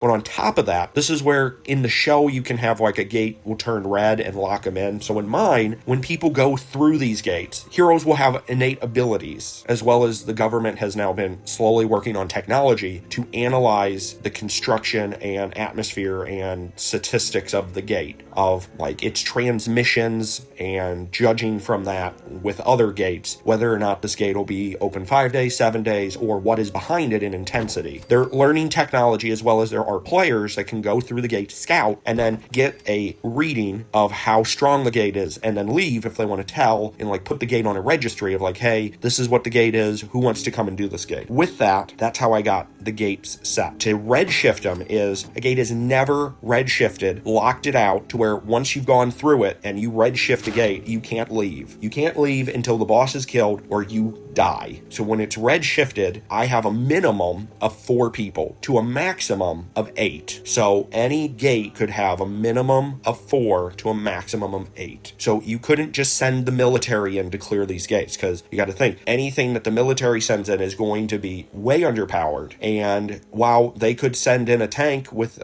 But on top of that, this is where in the show you can have like a gate will turn red and lock them in. So in mine, when people go through these gates, heroes will have innate abilities, as well as the government has now been slowly working on technology to analyze the construction and atmosphere and statistics of the gate, of like its transmissions, and judging from that with other gates, whether or not this gate will be open 5 days, 7 days, or what is behind it in intensity. They're learning technology, as well as there are players that can go through the gate, scout, and then get a reading of how strong the gate is, and then leave if they want to tell, and like put the gate on a registry of like, hey, this is what the gate is, who wants to come and do this gate. With that, that's how I got the gates set. To redshift them is, a gate is never redshifted, locked it out to where once you've gone through it and you redshift a gate, you can't leave. You can't leave until the boss is killed or you die. So when it's redshifted, I have a minimum of 4 people to a maximum of 8. So any gate could have a minimum of 4 to a maximum of 8. So you couldn't just send the military in to clear these gates, because you got to think, anything that the military sends in is going to be way underpowered. And while they could send in a tank with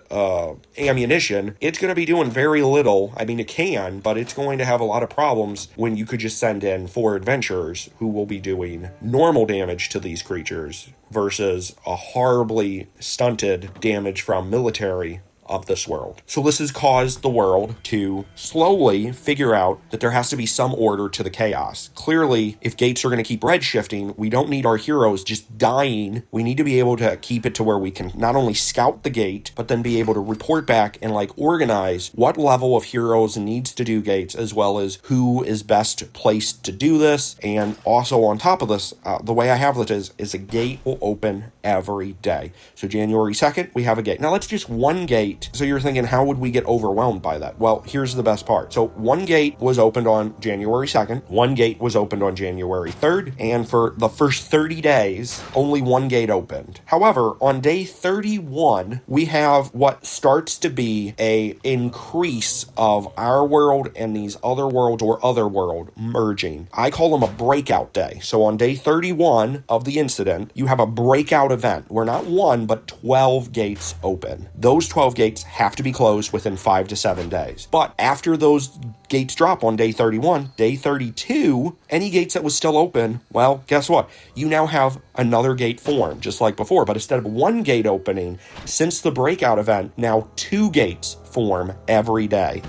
ammunition, it's going to be doing very little. I mean, it can, but it's going to have a lot of problems when you could just send in 4 adventurers who will be doing normal damage to these creatures versus a horribly stunted damage from military of this world. So this has caused the world to slowly figure out that there has to be some order to the chaos. Clearly, if gates are going to keep redshifting, we don't need our heroes just dying. We need to be able to keep it to where we can not only scout the gate, but then be able to report back and like organize what level of heroes needs to do gates, as well as who is best placed to do this. And also on top of this, the way I have it is a gate will open every day. So January 2nd, we have a gate. Now let's just one gate. So you're thinking, how would we get overwhelmed by that? Well, here's the best part. So one gate was opened on January 2nd. One gate was opened on January 3rd. And for the first 30 days, only one gate opened. However, on day 31, we have what starts to be a increase of our world and these other worlds or other world merging. I call them a breakout day. So on day 31 of the incident, you have a breakout event where not one, but 12 gates open. Those 12 gates have to be closed within 5 to 7 days. But after those gates drop on day 31, day 32, any gates that was still open, well, guess what? You now have another gate formed, just like before. But instead of one gate opening, since the breakout event, now 2 gates form every day.